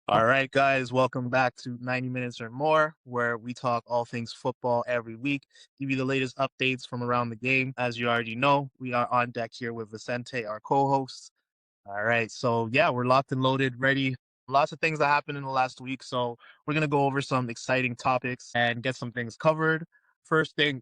All right, guys, welcome back to 90 Minutes or More, where we talk all things football every week, give you the latest updates from around the game. As you already know, we are on deck here with Vicente, our co host. All right, so yeah, we're locked and loaded, ready. Lots of things that happened in the last week, so we're going to go over some exciting topics and get some things covered. First thing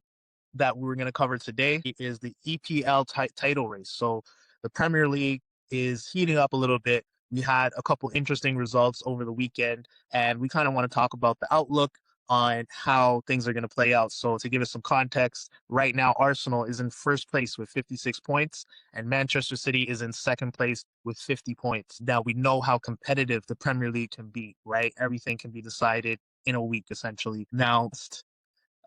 that we're going to cover today is the EPL title race. So the Premier League is heating up a little bit. We had a couple interesting results over the weekend, and we kind of want to talk about the outlook on how things are going to play out. So to give us some context, right now Arsenal is in first place with 56 points, and Manchester City is in second place with 50 points. Now we know how competitive the Premier League can be, right? Everything can be decided in a week, essentially. Now,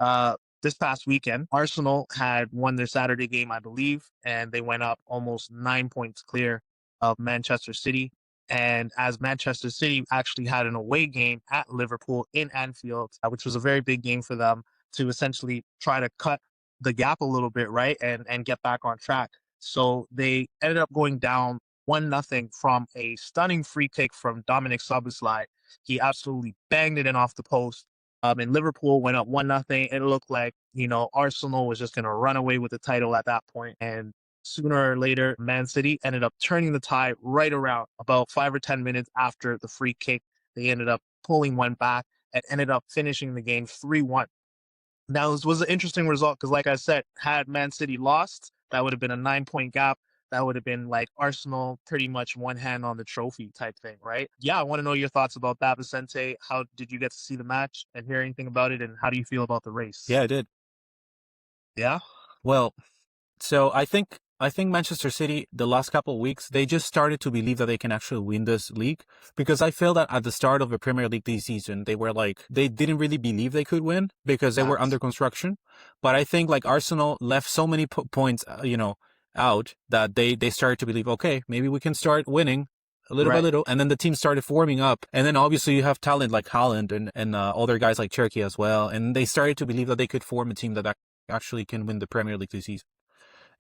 uh, this past weekend, Arsenal had won their Saturday game, I believe, and they went up almost 9 points clear of Manchester City. And as Manchester City actually had an away game at Liverpool in Anfield, which was a very big game for them to essentially try to cut the gap a little bit, right, and get back on track. So they ended up going down 1-0 from a stunning free kick from Dominic Szoboszlai. He absolutely banged it in off the post, and Liverpool went up 1-0. It looked like, Arsenal was just going to run away with the title at that point. And sooner or later, Man City ended up turning the tide right around about 5 or 10 minutes after the free kick. They ended up pulling one back and ended up finishing the game 3-1. Now, this was an interesting result because, like I said, had Man City lost, that would have been a 9 point gap. That would have been like Arsenal pretty much one hand on the trophy type thing, right? Yeah, I want to know your thoughts about that, Vicente. How did you get to see the match and hear anything about it? And how do you feel about the race? Yeah, I did. Yeah? Well, so I think Manchester City the last couple of weeks they just started to believe that they can actually win this league because I feel that at the start of the Premier League this season they were like they didn't really believe they could win because they were Facts. under construction. But I think like Arsenal left so many points, out that they started to believe, okay, maybe we can start winning a little by Right. little, and then the team started forming up, and then obviously you have talent like Haaland and other guys like Turkey as well, and they started to believe that they could form a team that actually can win the Premier League this season.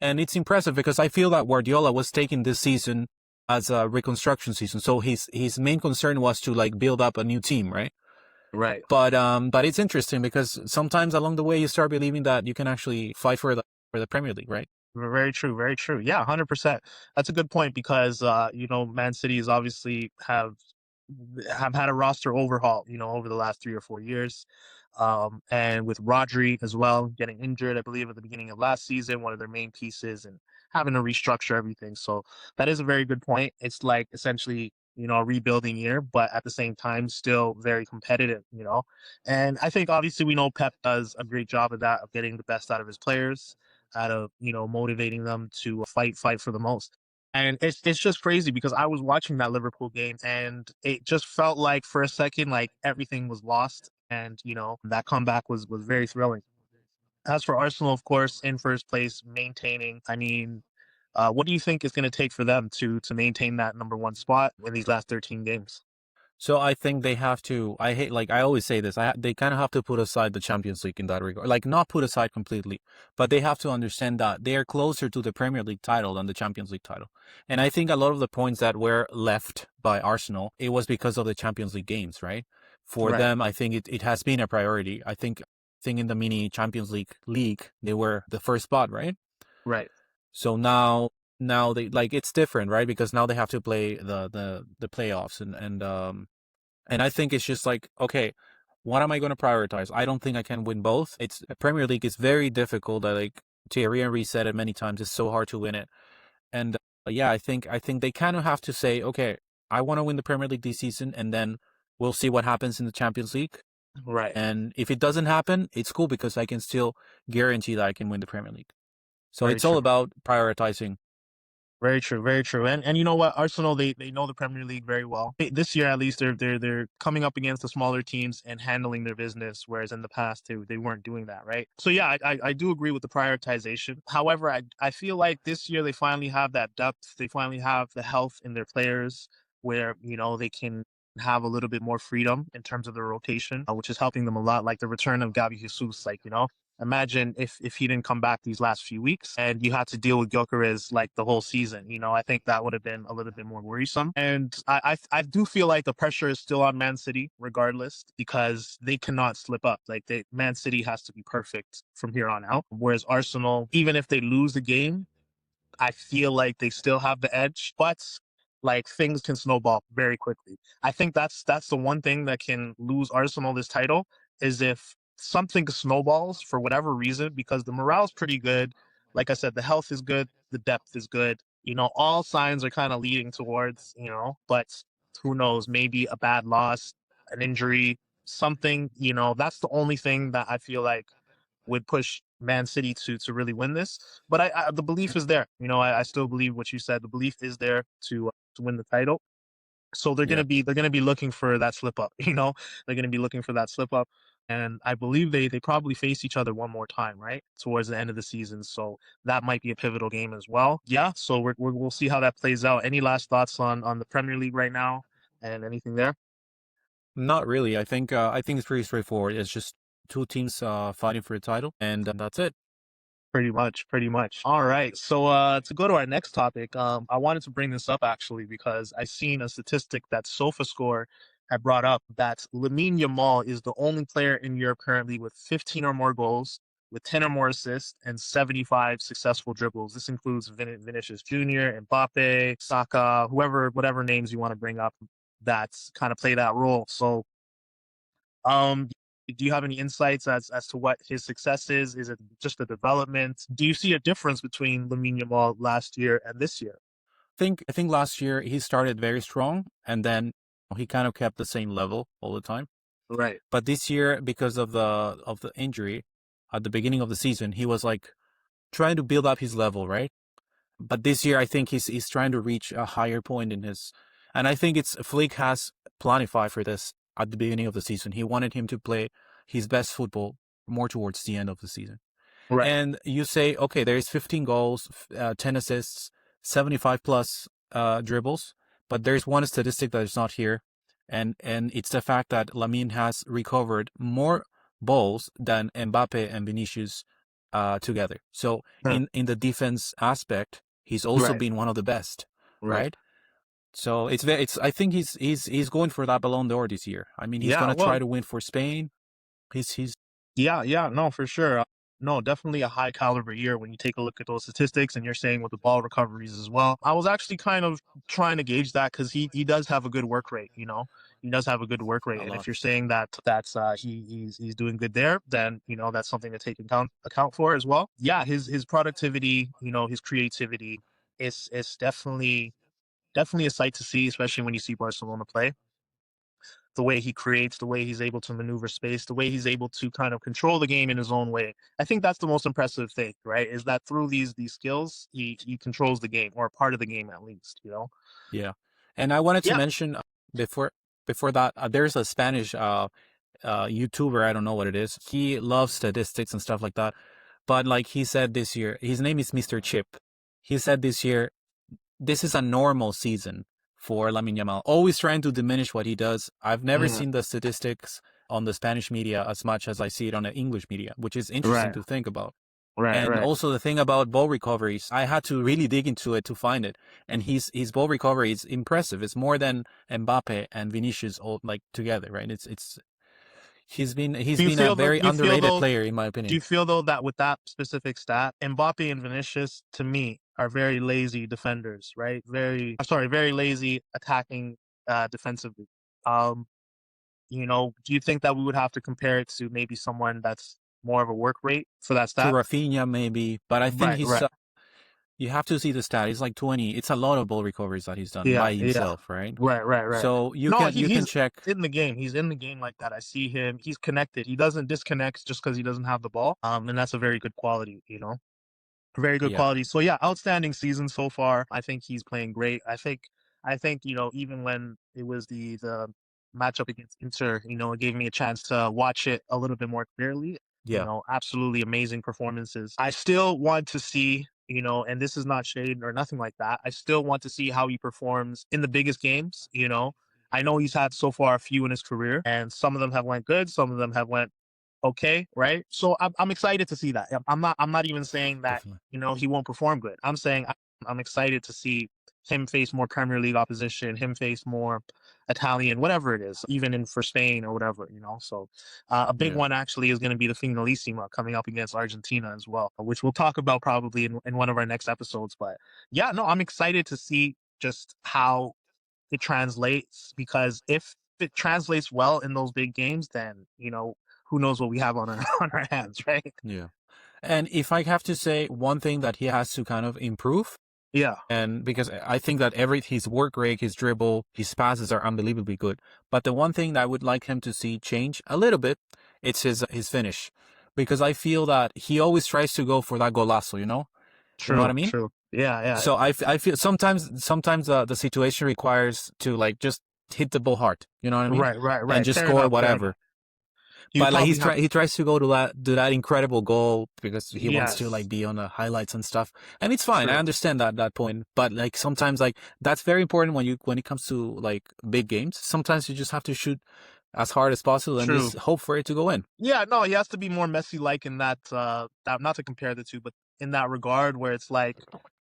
And it's impressive because I feel that Guardiola was taking this season as a reconstruction season. So his main concern was to like build up a new team, right? Right. But it's interesting because sometimes along the way you start believing that you can actually fight for the Premier League, right? Very true. Very true. Yeah, 100%. That's a good point because, Man City is obviously have had a roster overhaul, over the last 3 or 4 years. And with Rodri as well getting injured, I believe at the beginning of last season, one of their main pieces, and having to restructure everything. So that is a very good point. It's like essentially, a rebuilding year, but at the same time, still very competitive. And I think obviously we know Pep does a great job of that, of getting the best out of his players, out of, motivating them to fight for the most. And it's just crazy because I was watching that Liverpool game and it just felt like for a second like everything was lost, and that comeback was very thrilling. As for Arsenal, of course, in first place, maintaining. I mean, what do you think it's going to take for them to maintain that number one spot in these last 13 games? So I think they have to. I hate, like I always say this. They kind of have to put aside the Champions League in that regard. Like not put aside completely, but they have to understand that they are closer to the Premier League title than the Champions League title. And I think a lot of the points that were left by Arsenal, it was because of the Champions League games, right? For Right, them, I think it has been a priority. I think in the mini Champions League, they were the first spot, right? right, So now they like it's different, right? Because now they have to play the playoffs and I think it's just like, okay, what am I going to prioritize? I don't think I can win both. It's Premier League is very difficult. Like Thierry Henry said it many times. It's so hard to win it. And yeah, I think they kind of have to say, okay, I want to win the Premier League this season, and then we'll see what happens in the Champions League. right. And if it doesn't happen, it's cool because I can still guarantee that I can win the Premier League. So Very it's all true. about prioritizing. Very true, very true. And you know what? Arsenal, they know the Premier League very well. This year at least they're coming up against the smaller teams and handling their business, whereas in the past they weren't doing that, right? So yeah, I do agree with the prioritization. However, I feel like this year they finally have that depth. They finally have the health in their players where, they can have a little bit more freedom in terms of the rotation, which is helping them a lot, like the return of Gabi Jesus, like, Imagine if he didn't come back these last few weeks and you had to deal with Gyökeres like the whole season. I think that would have been a little bit more worrisome. And I do feel like the pressure is still on Man City regardless because they cannot slip up. Like Man City has to be perfect from here on out. Whereas Arsenal, even if they lose the game, I feel like they still have the edge, but like things can snowball very quickly. I think that's the one thing that can lose Arsenal this title is if something snowballs for whatever reason because the morale's pretty good. Like I said, the health is good, the depth is good. All signs are kind of leading towards, but who knows, maybe a bad loss, an injury, something, that's the only thing that I feel like would push Man City to really win this. But the belief is there. I still believe what you said. The belief is there to win the title. So Yeah. they're gonna be looking for that slip up. They're gonna be looking for that slip up. And I believe they probably face each other one more time, right, towards the end of the season. So that might be a pivotal game as well. Yeah. So we'll see how that plays out. Any last thoughts on the Premier League right now and anything there? Not really. I think it's pretty straightforward. It's just two teams fighting for a title, and that's it. Pretty much, pretty much. All right. So to go to our next topic, I wanted to bring this up actually because I seen a statistic that SofaScore had brought up that Lamine Yamal is the only player in Europe currently with 15 or more goals, with 10 or more assists, and 75 successful dribbles. This includes Vinicius Jr., Mbappe, Saka, whoever, whatever names you want to bring up that's kind of play that role. So um, do you have any insights as to what his success is? Is it just a development? Do you see a difference between Lamine Yamal last year and this year? I think last year he started very strong, and then he kind of kept the same level all the time. Right. But this year, because of the injury at the beginning of the season, he was like trying to build up his level, right? But this year, I think he's trying to reach a higher point in his, and I think it's Flick has planified for this at the beginning of the season. He wanted him to play his best football more towards the end of the season. Right. And you say, okay, there is 15 goals, 10 assists, 75 plus dribbles, but there's one statistic that is not here, and it's the fact that Lamine has recovered more balls than Mbappe and Vinicius together. So Huh. in the defense aspect, he's also Right. been one of the best, Right. right? So it's I think he's going for that Ballon d'Or this year. I mean, he's Yeah. gonna try Well, to win for Spain. He's yeah. Yeah. No, for sure. No, definitely a high caliber year when you take a look at those statistics and you're saying with the ball recoveries as well. I was actually kind of trying to gauge that because he does have a good work rate, He does have a good work rate. a And if lot. you're saying that's he's doing good there, then that's something to take account for as well. Yeah, his productivity, his creativity is definitely a sight to see, especially when you see Barcelona play. The way he creates, the way he's able to maneuver space, the way he's able to kind of control the game in his own way. I think that's the most impressive thing, right? Is that through these skills, he controls the game or part of the game at least. Yeah, and I wanted to Yeah. mention before before that, there's a Spanish YouTuber. I don't know what it is. He loves statistics and stuff like that. But like he said this year, his name is Mr. Chip. He said this year, this is a normal season for Lamine Yamal. Always trying to diminish what he does. I've never Mm, seen the statistics on the Spanish media as much as I see it on the English media, which is interesting right. to think about. Right. And Right. also the thing about ball recoveries, I had to really dig into it to find it. And his ball recovery is impressive. It's more than Mbappe and Vinicius all like together, right? It's he's Do you been a feel though? very underrated player in my Do opinion. you feel though that with that specific stat, Mbappe and Vinicius to me are very lazy defenders, right? I'm sorry, very lazy attacking defensively. Um, do you think that we would have to compare it to maybe someone that's more of a work rate for that To stat? Rafinha maybe, but I think Right, right. you have to see the stat. He's like 20. It's a lot of ball recoveries that he's done Yeah, by yeah. himself, right? Right, right, right. So you No, can you can he's check. in the game. He's in the game like that. I see him. He's connected. He doesn't disconnect just because he doesn't have the ball. And that's a very good quality. Very good Yeah, quality. So yeah, outstanding season so far. I think he's playing great. I think even when it was the matchup against Inter, it gave me a chance to watch it a little bit more clearly. yeah, Absolutely amazing performances. I still want to see, and this is not shade or nothing like that. I still want to see how he performs in the biggest games. I know he's had so far a few in his career, and some of them have went good, some of them have went okay, right? So I'm excited to see that. I'm not even saying that Definitely. he won't perform good. I'm saying I'm excited to see him face more Premier League opposition, him face more Italian, whatever it is, even in for Spain or whatever. So a big Yeah. one actually is going to be the Finalissima coming up against Argentina as well, which we'll talk about probably in one of our next episodes. But yeah, no, I'm excited to see just how it translates, because if it translates well in those big games, then who knows what we have on our on our hands, right? Yeah. And if I have to say one thing that he has to kind of improve, Yeah, and because I think that his work rate, his dribble, his passes are unbelievably good. But the one thing that I would like him to see change a little bit, it's his finish, because I feel that he always tries to go for that golazo. You know what I true, mean? true. Yeah, yeah, So I feel sometimes the situation requires to like just hit the ball hard. You know what I mean? right, right, And right. just Fair score enough, fair enough. whatever. You But like probably have he tries to go to that incredible goal because he wants to yes, like be on the highlights and stuff. And it's fine. I true, understand that point. But like sometimes like that's very important when it comes to like big games. Sometimes you just have to shoot as hard as possible and true. just hope for it to go in. Yeah, no, he has to be more Messi like in that, not to compare the two, but in that regard where it's like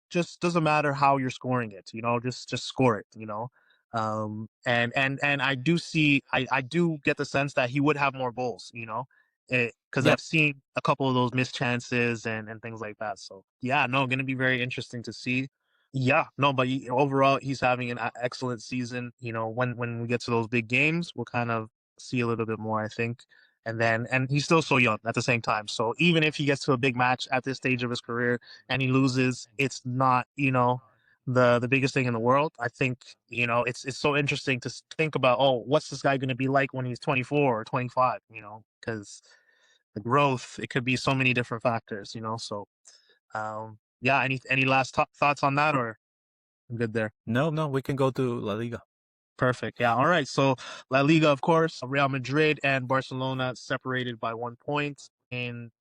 just doesn't matter how you're scoring it, just score it. And I do get the sense that he would have more goals, because Yeah. I've seen a couple of those missed chances and things like that. So yeah, no, going to be very interesting to see. Yeah, no, but overall he's having an excellent season. When we get to those big games, we'll kind of see a little bit more, I think. And he's still so young at the same time. So even if he gets to a big match at this stage of his career and he loses, it's not the biggest thing in the world. I think it's so interesting to think about. Oh, what's this guy going to be like when he's 24 or 25? Because the growth, it could be so many different factors. So yeah. Any last thoughts on that, or I'm good there? No, no, we can go to La Liga. Perfect. Yeah. All right. So La Liga, of course, Real Madrid and Barcelona separated by 1 point in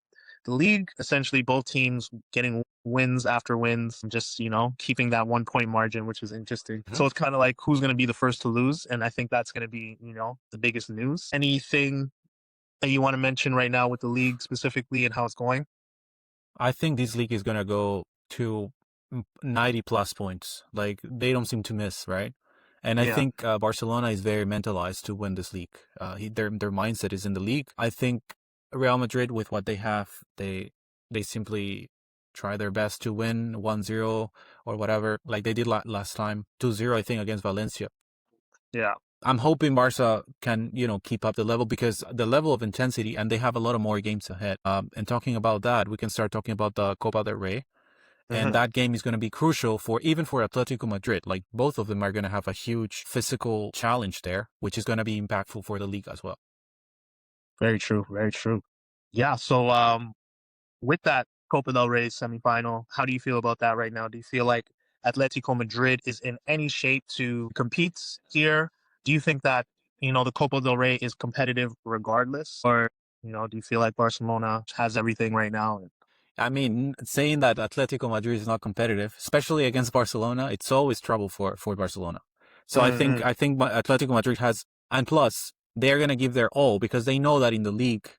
the league. Essentially, both teams getting wins after wins, just keeping that 1 point margin, which is interesting. Mhm. So it's kind of like who's going to be the first to lose, and I think that's going to be the biggest news. Anything that you want to mention right now with the league specifically and how it's going? I think this league is gonna go to 90 plus points. Like they don't seem to miss, right? And I Yeah. think Barcelona is very mentalized to win this league. Their mindset is in the league. I think Real Madrid, with what they have, they simply try their best to win 1-0 or whatever, like they did last time, 2-0, I think, against Valencia. Yeah. I'm hoping Barca can, keep up the level because the level of intensity, and they have a lot of more games ahead. And talking about that, we can start talking about the Copa del Rey, and Hmm. that game is going to be crucial for even for Atletico Madrid. Like both of them are going to have a huge physical challenge there, which is going to be impactful for the league as well. Very true. Very true. Yeah. So with that Copa del Rey semifinal, how do you feel about that right now? Do you feel like Atletico Madrid is in any shape to compete here? Do you think that, the Copa del Rey is competitive regardless? Or, do you feel like Barcelona has everything right now? I mean, saying that Atletico Madrid is not competitive, especially against Barcelona, it's always trouble for Barcelona. So Mm-hmm. I think Atletico Madrid has, and plus they're gonna give their all because they know that in the league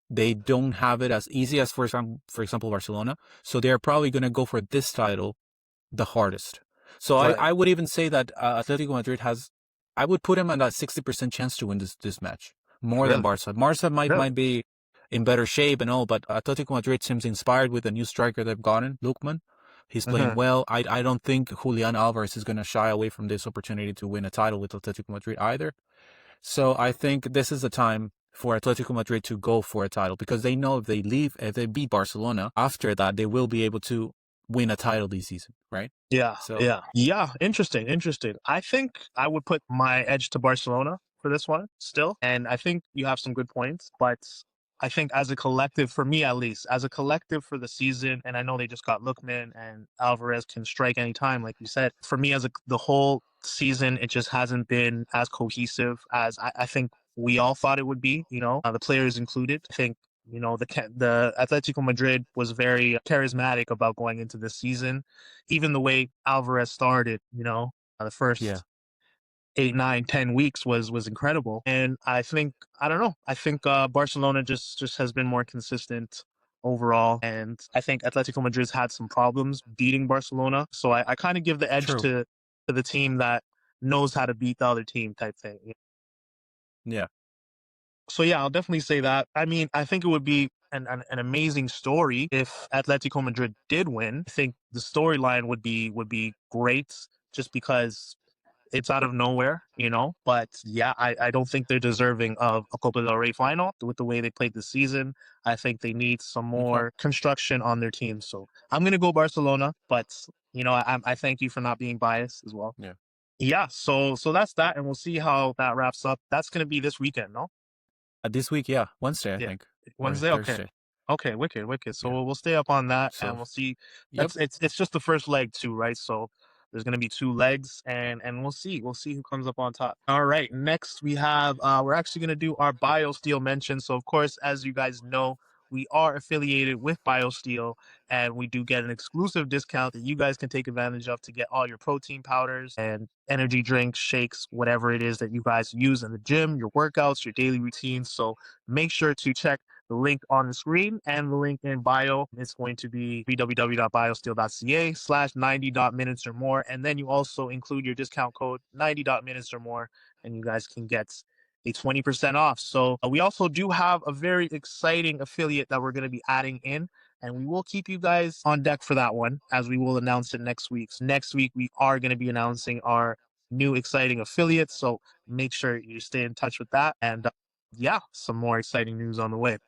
they don't have it as easy as for example Barcelona. So they're probably gonna go for this title the hardest. So Right. I would even say that Atletico Madrid has, I would put him at a 60% chance to win this match more than Really? Barca. Barca Really? might be in better shape and all, but Atletico Madrid seems inspired with the new striker they've gotten, Lookman. He's playing Mm-hmm. well. I don't think Julian Alvarez is going to shy away from this opportunity to win a title with Atletico Madrid either. So I think this is the time for Atletico Madrid to go for a title because they know if they beat Barcelona, after that they will be able to win a title this season, right? Yeah, So yeah, yeah. Interesting, interesting. I think I would put my edge to Barcelona for this one still, and I think you have some good points. But I think as a collective, for me at least, as a collective for the season, and I know they just got Lookman and Alvarez can strike anytime, like you said. For me, as the whole season, it just hasn't been as cohesive as I think we all thought it would be. The players included. I think the Atletico Madrid was very charismatic about going into this season, even the way Alvarez started, the yeah, first 8, 9, 10 weeks was incredible. And I think I don't know. I think Barcelona just has been more consistent overall, and I think Atletico Madrid's had some problems beating Barcelona. So I kind of give the edge True. to the team that knows how to beat the other team type thing. Yeah. So yeah, I'll definitely say that. I mean, I think it would be an amazing story if Atletico Madrid did win. I think the storyline would be great just because it's out of nowhere, you know. But yeah, I don't think they're deserving of a Copa del Rey final with the way they played this season. I think they need some Okay. more construction on their team. So I'm gonna go Barcelona, but I thank you for not being biased as well. Yeah. Yeah, so that's that, and we'll see how that wraps up. That's gonna be this weekend, no? This week, yeah, Wednesday, I Yeah. think, or Wednesday? Okay. Thursday. Okay, wicked, wicked. So Yeah. we'll stay up on that and So, we'll see. yep. It's just the first leg too, right? So there's gonna be two legs and we'll see. We'll see who comes up on top. All right. Next we have we're actually gonna do our BioSteel mention. So of course, as you guys know, we are affiliated with BioSteel and we do get an exclusive discount that you guys can take advantage of to get all your protein powders and energy drinks, shakes, whatever it is that you guys use in the gym, your workouts, your daily routines. So make sure to check the link on the screen and the link in bio. It's going to be www.biosteel.ca/90.minutes or more. And then you also include your discount code 90.minutes or more, and you guys can get a 20% off. So we also do have a very exciting affiliate that we're going to be adding in, and we will keep you guys on deck for that one as we will announce it next week. So next week, we are going to be announcing our new exciting affiliate. So make sure you stay in touch with that. And yeah, some more exciting news on the way.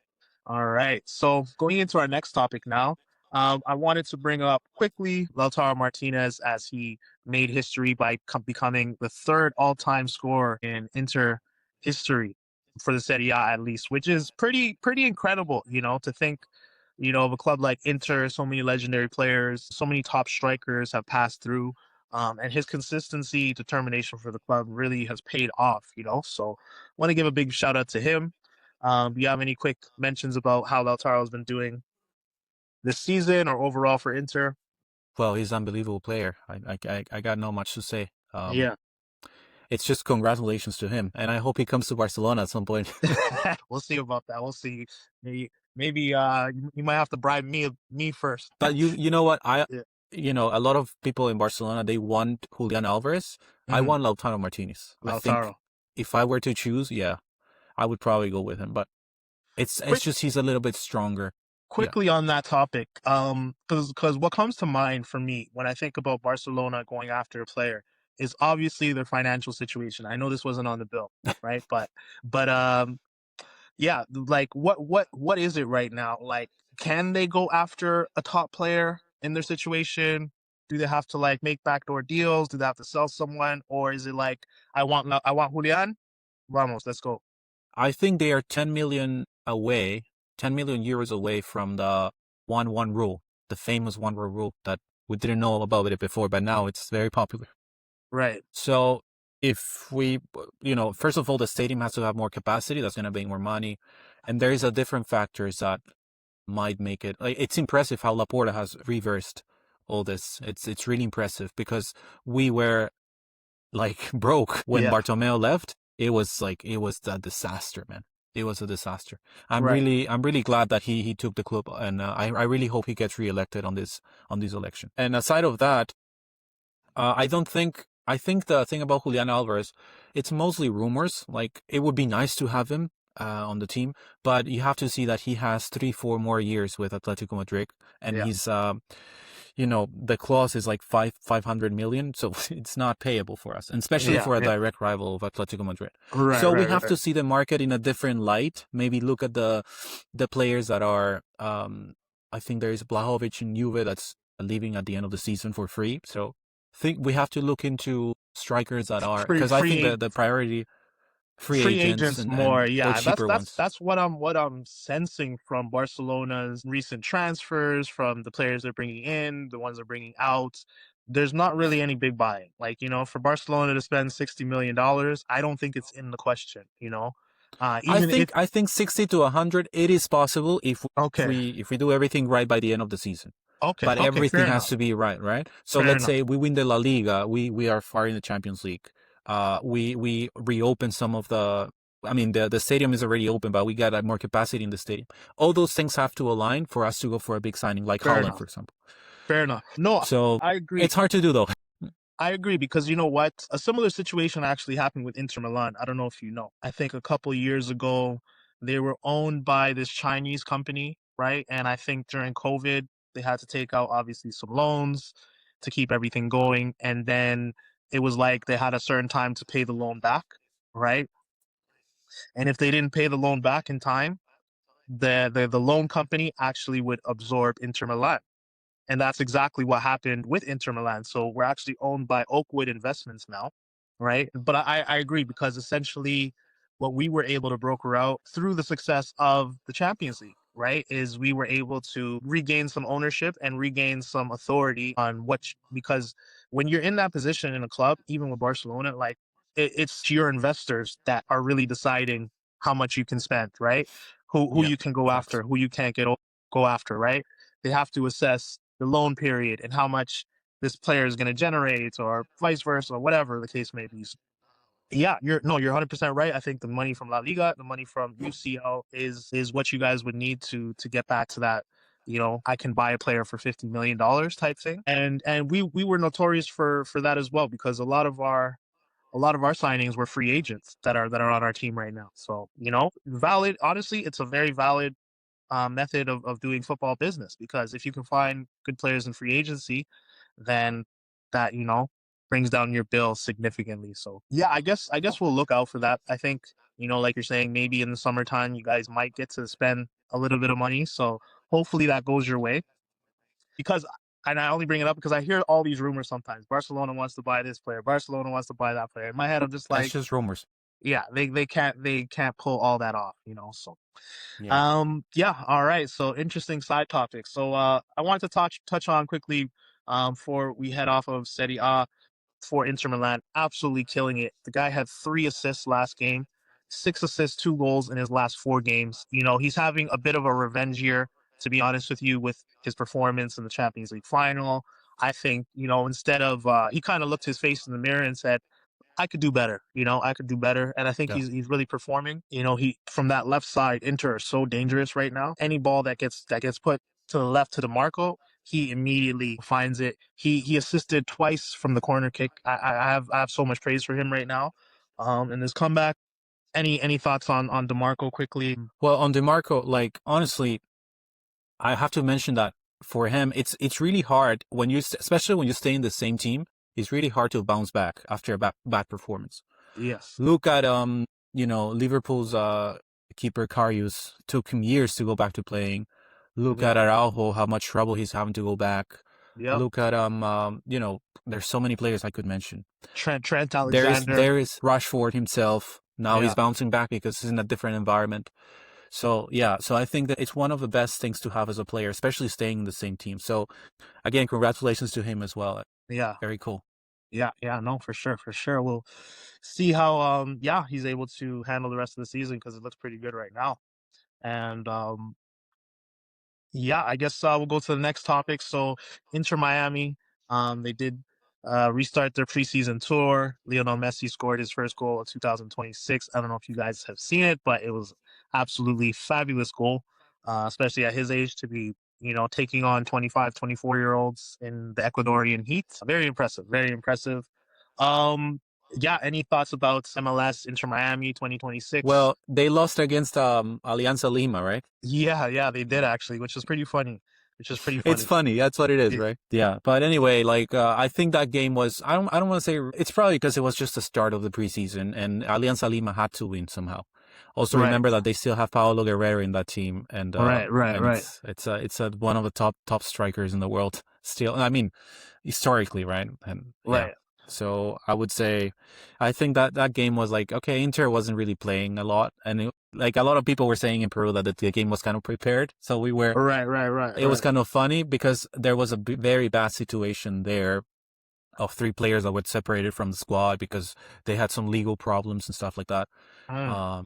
All right. So going into our next topic now, I wanted to bring up quickly Lautaro Martinez as he made history by becoming the third all-time scorer in Inter history for the Serie A, at least, which is pretty incredible. You know, to think, of a club like Inter, so many legendary players, so many top strikers have passed through. And his consistency, determination for the club really has paid off, So I want to give a big shout out to him. Do you have any quick mentions about how Lautaro's been doing this season or overall for Inter? Well, he's an unbelievable player. I got no much to say. Yeah. It's just congratulations to him, and I hope he comes to Barcelona at some point. We'll see about that. We'll see. Maybe you might have to bribe me first. But you know what? Yeah. A lot of people in Barcelona, they want Julian Alvarez. I Mhm. want Lautaro Martinez. I think Lautaro. if I were to choose, yeah, I would probably go with him. But it's Quick just he's a little bit stronger. Yeah. quickly on that topic, because what comes to mind for me when I think about Barcelona going after a player is obviously their financial situation. I know this wasn't on the bill, right? But yeah, like what is it right now? Like, can they go after a top player in their situation? Do they have to like make backdoor deals? Do they have to sell someone, or is it like I want Julian? Vamos, let's go. I think they are 10 million euros away from the 1-1 rule, the famous 1-1 rule that we didn't know about it before, but now it's very popular. Right. So if we, first of all, the stadium has to have more capacity. That's going to bring more money. And there is a different factors that might make it, like, it's impressive how Laporta has reversed all this. It's really impressive because we were like broke when Yeah. Bartomeu left. It was a disaster, man. It was a disaster. Right. I'm really glad that he took the club, and I really hope he gets reelected on this election. And aside of that, I don't think. I think the thing about Julian Alvarez, it's mostly rumors. Like, it would be nice to have him on the team, but you have to see that he has 3-4 more years with Atletico Madrid, and Yeah. he's the clause is like 500 million, so it's not payable for us, and especially Yeah. for a Yeah. direct rival of Atletico Madrid. Right. So we Right. have Right. to see the market in a different light. Maybe look at the players that are. I think there is Blahovic in Juve that's leaving at the end of the season for free. So think we have to look into strikers that are, Free because I think free the priority free free agents agents and more. or Yeah, that's cheaper that's ones. that's what I'm sensing from Barcelona's recent transfers, from the players they're bringing in, the ones they're bringing out. There's not really any big buying. Like, for Barcelona to spend $60 million, I don't think it's in the question. I Even if think I think 60 to 100 it is possible okay, if we do everything right by the end of the season. okay, But okay, everything fair has enough, to be right, right? So fair let's enough. say we win the La Liga, we are far in the Champions League. we reopened some of the. I mean, the stadium is already open, but we got more capacity in the stadium. All those things have to align for us to go for a big signing, like Fair Holland, enough. for example. Fair enough. No, So I agree. it's hard to do, though. I agree because you know what? A similar situation actually happened with Inter Milan. I don't know if you know. I think a couple years ago, they were owned by this Chinese company, right? And I think during COVID, they had to take out obviously some loans to keep everything going. And then it was like they had a certain time to pay the loan back, right? And if they didn't pay the loan back in time, the loan company actually would absorb Inter Milan. And that's exactly what happened with Inter Milan. So we're actually owned by Oakwood Investments now, right? But I agree because essentially what we were able to broker out through the success of the Champions League, right, is we were able to regain some ownership and regain some authority on because when you're in that position in a club, even with Barcelona, like it's your investors that are really deciding how much you can spend, right? Who Yeah, you can go facts. after, who you can't go after, right? They have to assess the loan period and how much this player is going to generate or vice versa, or whatever the case may be. So, yeah, you're 100% right. I think the money from La Liga, the money from UCL is what you guys would need to get back to that, I can buy a player for $50 million type thing. And we were notorious for that as well because a lot of our signings were free agents that are on our team right now. So, valid, honestly, it's a very valid method of doing football business because if you can find good players in free agency, then that brings down your bill significantly. So yeah, I guess we'll look out for that. I think like you're saying, maybe in the summertime you guys might get to spend a little bit of money. So hopefully that goes your way because. And I only bring it up because I hear all these rumors sometimes. Barcelona wants to buy this player. Barcelona wants to buy that player. In my head, I'm just That's like, just rumors. yeah, they can't pull all that off. So Yeah. yeah, all right. So interesting side topic. So I wanted to touch on quickly before we head off of Serie A for Inter Milan, absolutely killing it. The guy had 3 assists last game, 6 assists, 2 goals in his last 4 games. He's having a bit of a revenge year, to be honest with you, with his performance in the Champions League final. I think, instead of he kind of looked his face in the mirror and said, I could do better. I could do better, and I think Yeah. he's really performing. He from that left side, Inter are so dangerous right now. Any ball that gets put to the left to DeMarco, he immediately finds it. He assisted twice from the corner kick. I have so much praise for him right now. And his comeback. Any thoughts on DeMarco quickly? Well, on DeMarco, like honestly, I have to mention that for him, it's really hard when especially when you stay in the same team. It's really hard to bounce back after a bad performance. Yes. Look at Liverpool's keeper Karius took him years to go back to playing. Look at Yeah. Araujo, how much trouble he's having to go back. Yep. Look at there's so many players I could mention. Trent There is Alexander. there is Rashford himself. Now he's Yeah. bouncing back because he's in a different environment. So yeah, so I think that it's one of the best things to have as a player, especially staying in the same team. So again, congratulations to him as well. Yeah. Very cool. Yeah, yeah, no, for sure, for sure. We'll see how yeah, he's able to handle the rest of the season because it looks pretty good right now. And yeah, I guess we'll go to the next topic. So Inter Miami, they did restart their preseason tour. Lionel Messi scored his first goal of 2026. I don't know if you guys have seen it, but it was absolutely fabulous goal, especially at his age to be, taking on 25, 24-year-olds in the Ecuadorian heat. Very impressive, very impressive. Um, yeah, any thoughts about MLS Inter Miami 2026? Well, they lost against Alianza Lima, right? Yeah, yeah, they did actually, which is pretty funny. Which is pretty It's funny. funny. That's what it is, Yeah, right? Yeah. But anyway, like I think that game was I don't want to say it's probably because it was just the start of the preseason and Alianza Lima had to win somehow. Also right, remember that they still have Paulo Guerrero in that team right, right, and right, it's one of the top strikers in the world still. I mean, historically, right? And yeah. right, So I would say, I think that game was like, okay, Inter wasn't really playing a lot. And like a lot of people were saying in Peru that the game was kind of prepared. So right, right, right, it was right. kind of funny because there was a very bad situation there of 3 players that were separated from the squad because they had some legal problems and stuff like that. Mm, Um,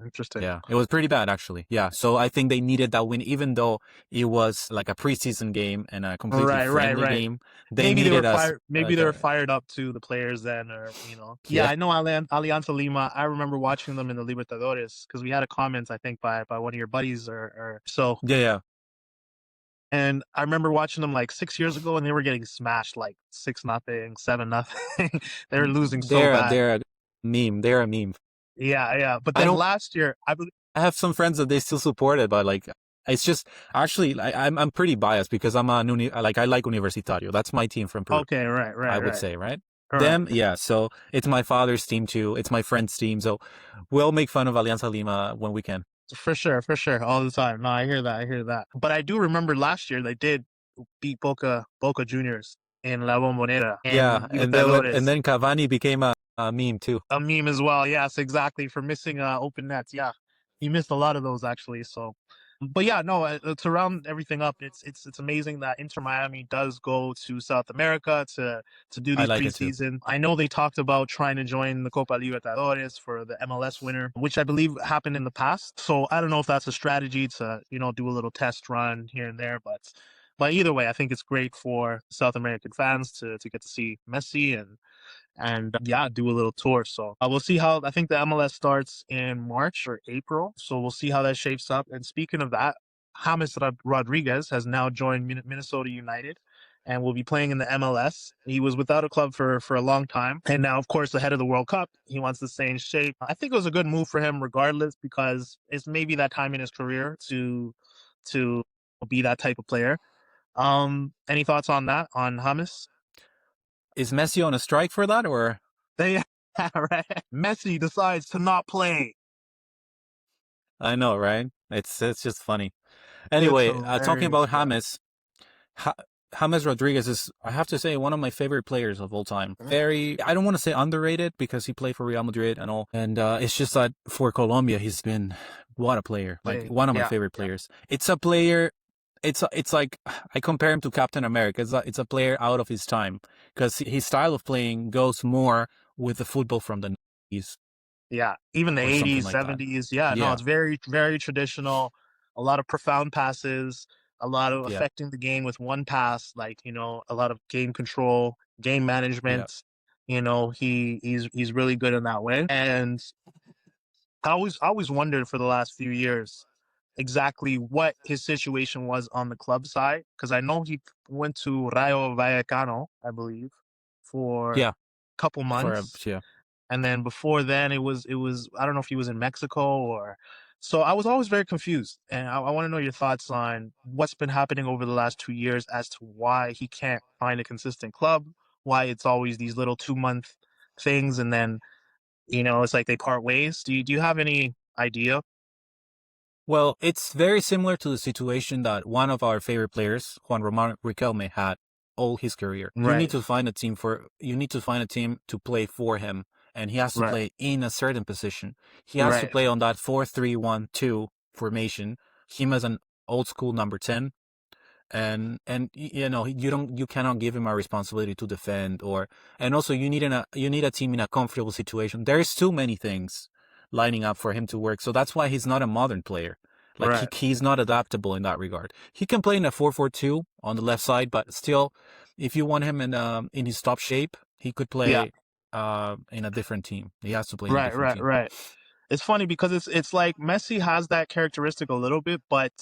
Interesting. Yeah, it was pretty bad actually. Yeah, so I think they needed that win, even though it was like a preseason game and a completely Right, right, friendly right. game. They needed us Maybe like they were a fired up to the players then, or you know. Yeah, yeah, I know Alianza Lima. I remember watching them in the Libertadores because we had a comment I think by one of your buddies or so. yeah, yeah. And I remember watching them like 6 years ago, and they were getting smashed like 6-0, 7-0. They were losing so bad. They're a meme. They're a meme. Yeah, yeah. But I then don't. last year, I believe. I have some friends that they still support it, but like it's just actually I'm pretty biased because like I like Universitario. That's my team from Peru. Okay, right, I right, would right. say, right? All right. Them, yeah. So it's my father's team too. It's my friend's team. So we'll make fun of Alianza Lima when we can. For sure, all the time. No, I hear that, I hear that. But I do remember last year they did beat Boca Juniors in La Bombonera Yeah, and and Libertadores. then Cavani became a meme too. A meme as well. Yes, exactly. For missing open nets. Yeah, he missed a lot of those actually. So, but yeah, no. To round everything up, it's amazing that Inter Miami does go to South America to do I these like it too. preseason. I know they talked about trying to join the Copa Libertadores for the MLS winner, which I believe happened in the past. So I don't know if that's a strategy to do a little test run here and there, but either way, I think it's great for South American fans to get to see Messi and yeah, do a little tour. So we'll see how I think the MLS starts in March or April. So we'll see how that shapes up. And speaking of that, James Rodriguez has now joined Minnesota United and will be playing in the MLS. He was without a club for a long time. And now, of course, ahead of the World Cup, he wants to stay in shape. I think it was a good move for him regardless because it's maybe that time in his career to be that type of player. Any thoughts on that, on James? Is Messi on a strike for that or? They right. Messi decides to not play. I know, right? It's just funny. It's Anyway, talking hilarious, about bro. Ha- James Rodriguez is, I have to say, one of my favorite players of all time. Very, I don't want to say underrated because he played for Real Madrid and all. And it's just that for Colombia, he's been what a player, like Playing. one of my Yeah, favorite yeah. players. It's a player. It's like I compare him to Captain America. It's a player out of his time because his style of playing goes more with the football from the 90s Yeah. Even the or something 80s, like that. 70s. Yeah, no, Yeah, it's very, very traditional. A lot of profound passes, a lot of yeah, affecting the game with one pass, like, a lot of game control, game yeah. management. He's really good in that way. And I always wondered for the last few years exactly what his situation was on the club side because I know he went to Rayo Vallecano, I believe, for a Yeah, couple for months, yeah. and then before then it was I don't know if he was in Mexico or. So I was always very confused, and I want to know your thoughts on what's been happening over the last 2 years as to why he can't find a consistent club, why it's always these little 2 month things, and then it's like they part ways. Do you have any idea? Well, it's very similar to the situation that one of our favorite players, Juan Román Riquelme, had all his career. Right, You need to find a team to play for him, and he has to right, play in a certain position. He has to right, play on that 4-3-1-2 formation. Him as an old school number 10, and you cannot give him a responsibility to defend, or and also you need a team in a comfortable situation. There's too many things lining up for him to work, so that's why he's not a modern player. Like right. he's not adaptable in that regard. He can play in a 4-4-2 on the left side, but still, if you want him in his top shape, he could Yeah, play in a different team. He has to play in a right, different right, team. right. It's funny because it's like Messi has that characteristic a little bit, but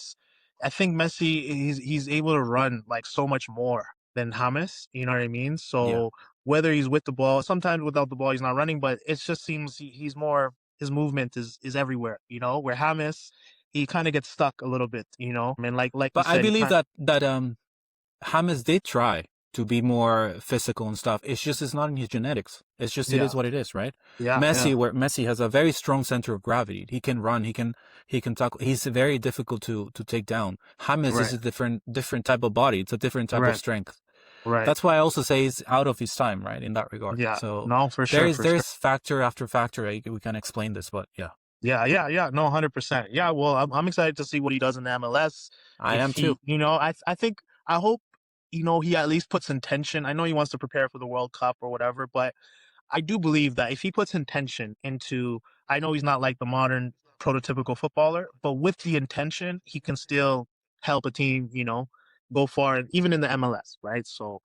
I think Messi he's able to run like so much more than James. You know what I mean? Yeah. So whether he's with the ball, sometimes without the ball he's not running, but it just seems he's more his movement is everywhere. Where James he kind of gets stuck a little bit. I mean, like you But I said, he believe kind. that James did try to be more physical and stuff. It's not in his genetics. It Yeah, is what it is, right? yeah, yeah. Where Messi has a very strong center of gravity. He can run. He can tackle. He's very difficult to take down. James is Right, a different type of body. It's a different type of right, strength. right. That's why I also say he's out of his time, right? In that regard. Yeah, So no, for sure, for sure. there's factor after factor. We can explain this, but yeah, Yeah, yeah, yeah. No, 100%. Yeah, well, I'm excited to see what he does in the MLS. I If am too. I think, I hope, he at least puts intention. I know he wants to prepare for the World Cup or whatever, but I do believe that if he puts intention into, I know he's not like the modern prototypical footballer, but with the intention, he can still help a team, go far, even in the MLS, right? So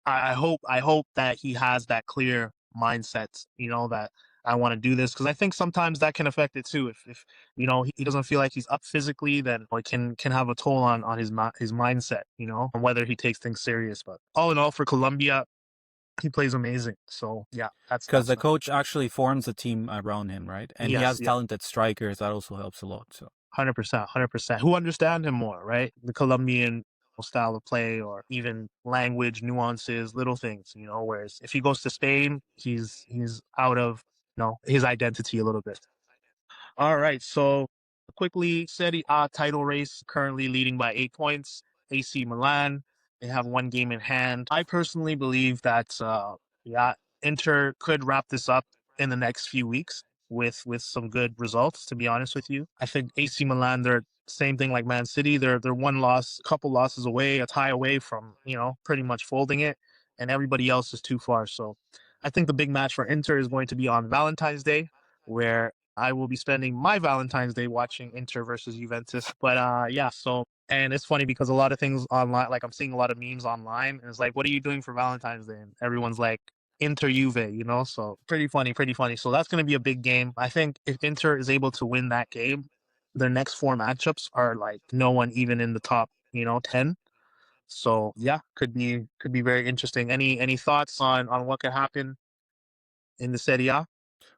I hope that he has that clear mindset, that I want to do this because I think sometimes that can affect it too. If he doesn't feel like he's up physically, then it can have a toll on his mindset, and whether he takes things serious. But all in all, for Colombia, he plays amazing. So yeah, Because that's the that. coach actually forms a team around him, right? And he Yes, has yeah. talented strikers that also helps a lot. So 100%, 100%. Who understand him more, right? The Colombian style of play or even language nuances, little things, whereas if he goes to Spain, he's out of, his identity a little bit. All right, so quickly, Serie A title race currently leading by 8 points. AC Milan, they have one game in hand. I personally believe that, yeah, Inter could wrap this up in the next few weeks with some good results. To be honest with you, I think AC Milan, they're same thing like Man City. They're one loss, couple losses away, a tie away from pretty much folding it, and everybody else is too far. So, I think the big match for Inter is going to be on Valentine's Day, where I will be spending my Valentine's Day watching Inter versus Juventus. But yeah, so and it's funny because a lot of things online, like I'm seeing a lot of memes online, and it's like, what are you doing for Valentine's Day? And everyone's like, Inter Juve, so pretty funny, pretty funny. So that's going to be a big game. I think if Inter is able to win that game, their next four matchups are like no one even in the top, 10. So yeah, could be very interesting. Any thoughts on what could happen in the Serie A?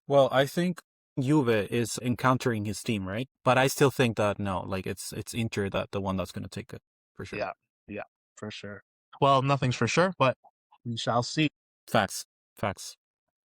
well, I think Juve is encountering his team, right? But I still think that no, like it's Inter that the one that's going to take it for sure. Yeah, yeah, for sure. Well, nothing's for sure, but we shall see. Facts, facts.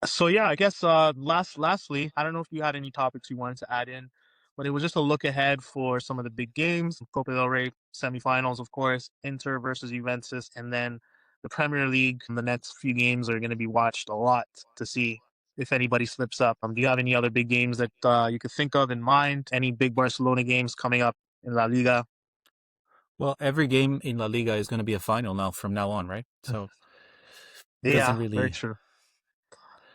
So yeah, I guess lastly, I don't know if you had any topics you wanted to add in, but it was just a look ahead for some of the big games, Copa del Rey semifinals, of course, Inter versus Juventus, and then the Premier League. The next few games are going to be watched a lot to see if anybody slips up. Do you have any other big games that you could think of in mind? Any big Barcelona games coming up in La Liga? Well, every game in La Liga is going to be a final now from now on, right? So it doesn't Yeah, very really. true.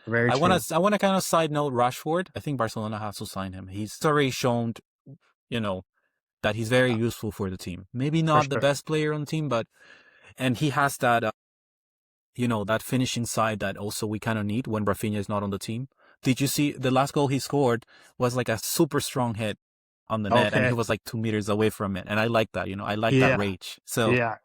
Very I true. want to. I want to kind of side note Rashford. I think Barcelona has to sign him. He's already shown, you know, that he's very Yeah, useful for the team. Maybe for not the sure. best player on the team, but and he has that that finishing side that also we kind of need when Rafinha is not on the team. Did you see the last goal he scored was like a super strong hit on the net, and he Okay. was like 2 meters away from it, and I like that. I like that Yeah. rage. So Yeah.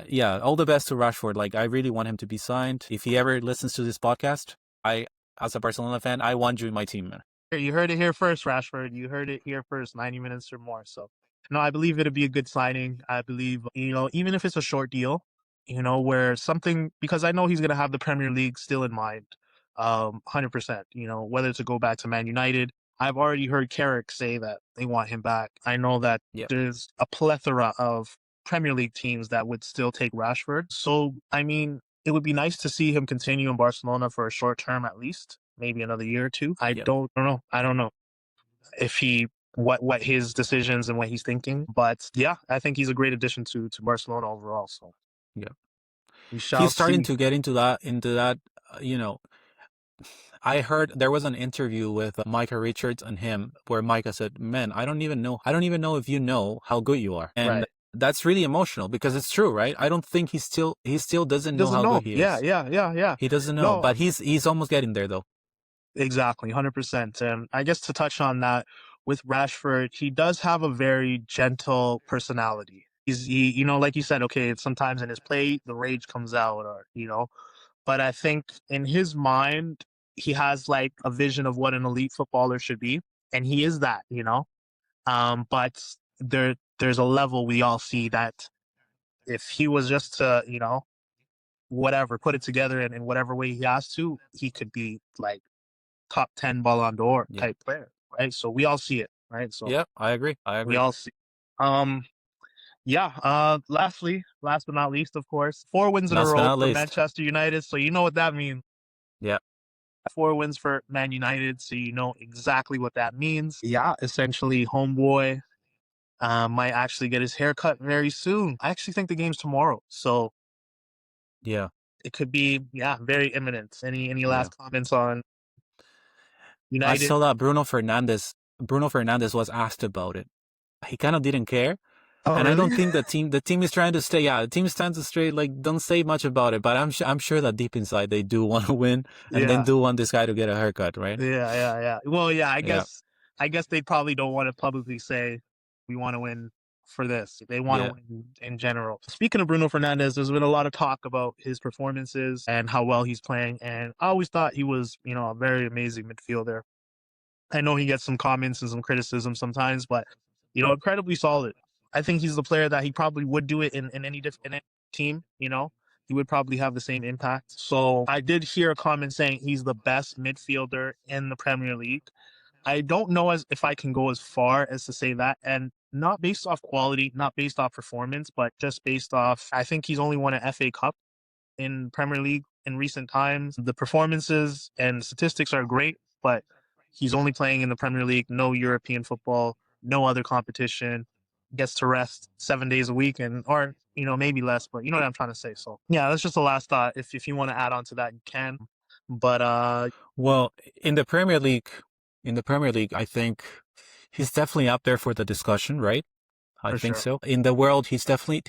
yeah, all the best to Rashford. Like I really want him to be signed. If he ever listens to this podcast, I, as a Barcelona fan, I want you in my team, man. You heard it here first, Rashford. You heard it here first, 90 minutes or more. So, no, I believe it'll be a good signing. I believe, even if it's a short deal, where something, because I know he's going to have the Premier League still in mind, 100%, whether to go back to Man United. I've already heard Carrick say that they want him back. I know that Yep. there's a plethora of Premier League teams that would still take Rashford. So, I mean, it would be nice to see him continue in Barcelona for a short term at least, maybe another year or two. I Yep. don't know. I don't know if he what his decisions and what he's thinking, but yeah, I think he's a great addition to Barcelona overall. So Yep. we shall He's starting see. to get into that. I heard there was an interview with Micah Richards and him where Micah said, "Man, I don't even know if you know how good you are." And Right? that's really emotional because it's true, right? I don't think he still doesn't know Doesn't how know. good he Yeah, is. yeah, yeah, yeah. He doesn't know, No, but he's almost getting there though. exactly, 100%. And I guess to touch on that with Rashford, he does have a very gentle personality. Like you said, okay, sometimes in his play the rage comes out, or but I think in his mind, he has like a vision of what an elite footballer should be, and he is that. But there's a level we all see that if he was just to, whatever, put it together in whatever way he has to, he could be like top 10 Ballon d'Or Yeah. type player, right? So we all see it, right? So Yeah, I agree. I we agree. all see. Um, yeah. Last but not least, of course, 4 wins in a Last but row not for least. Manchester United. So you know what that means. Yeah. 4 wins for Man United, so you know exactly what that means. Yeah, essentially, homeboy might actually get his hair cut very soon. I actually think the game's tomorrow, so Yeah. it could be very imminent. Any Yeah. last comments on I United? saw that Bruno Fernandes was asked about it, he kind of didn't care. Oh, And I really? don't think the team is trying to stay. Yeah, the team stands to stay. Like, don't say much about it. But I'm sure that deep inside they do want to win, and then Yeah. do want this guy to get a haircut, right? Yeah. Well, yeah, Yeah, I guess they probably don't want to publicly say we want to win for this. They want to yeah. win in general. Speaking of Bruno Fernandes, there's been a lot of talk about his performances and how well he's playing, and I always thought he was, a very amazing midfielder. I know he gets some comments and some criticism sometimes, but incredibly solid. I think he's the player that he probably would do it in any team. He would probably have the same impact. So I did hear a comment saying he's the best midfielder in the Premier League. I don't know as if I can go as far as to say that, and not based off quality, not based off performance, but just based off. I think he's only won an FA Cup in Premier League in recent times. The performances and statistics are great, but he's only playing in the Premier League, no European football, no other competition. Gets to rest 7 days a week, and or maybe less, but you know what I'm trying to say. So yeah, that's just the last thought. If you want to add on to that, you can. But Well, in the Premier League, I think he's definitely up there for the discussion, right? I for think sure, so. In the world, he's definitely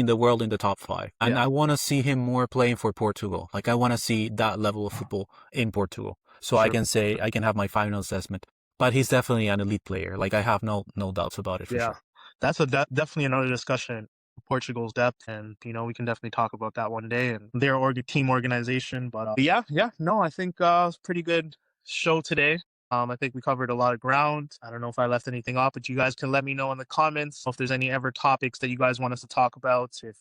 in the world in the top five. And yeah, I want to see him more playing for Portugal. Like, I want to see that level of football in Portugal. for So I sure, can say I can have my final assessment. But he's definitely an elite player. Like, I have no doubts about it for yeah. sure. That's definitely another discussion. Portugal's depth, and we can definitely talk about that one day and their team organization. But yeah, no, I think it's a pretty good show today. I think we covered a lot of ground. I don't know if I left anything off, but you guys can let me know in the comments if there's any ever topics that you guys want us to talk about. If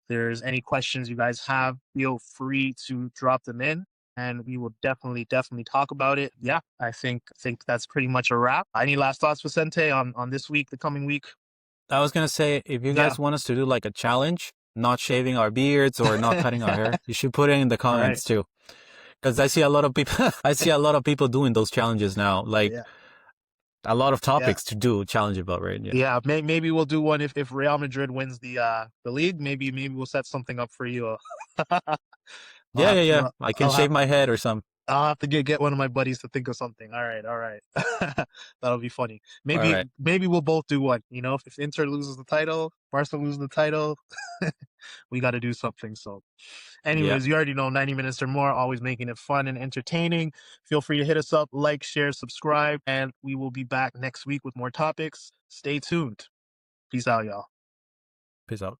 there's any questions you guys have, feel free to drop them in, and we will definitely talk about it. Yeah, I think that's pretty much a wrap. Any last thoughts, Vicente, on this week, the coming week? I was going to say, if you Yeah. guys want us to do like a challenge, not shaving our beards or not cutting our hair, you should put it in the All right. comments too. Because I see a lot of people, I see a lot of people doing those challenges now. Like, Yeah. a lot of Yeah. topics to do challenge about, right? Yeah. Yeah, maybe we'll do one if Real Madrid wins the league. Maybe we'll set something up for you. I'll Yeah, have yeah, to yeah. I can I'll shave have my head or something. I'll have to get one of my buddies to think of something. All right. That'll be funny. All Maybe right. maybe we'll both do one. If Inter loses the title, Barca loses the title, we got to do something. So, Yeah. anyways, you already know 90 minutes or more, always making it fun and entertaining. Feel free to hit us up, like, share, subscribe, and we will be back next week with more topics. Stay tuned. Peace out, y'all. Peace out.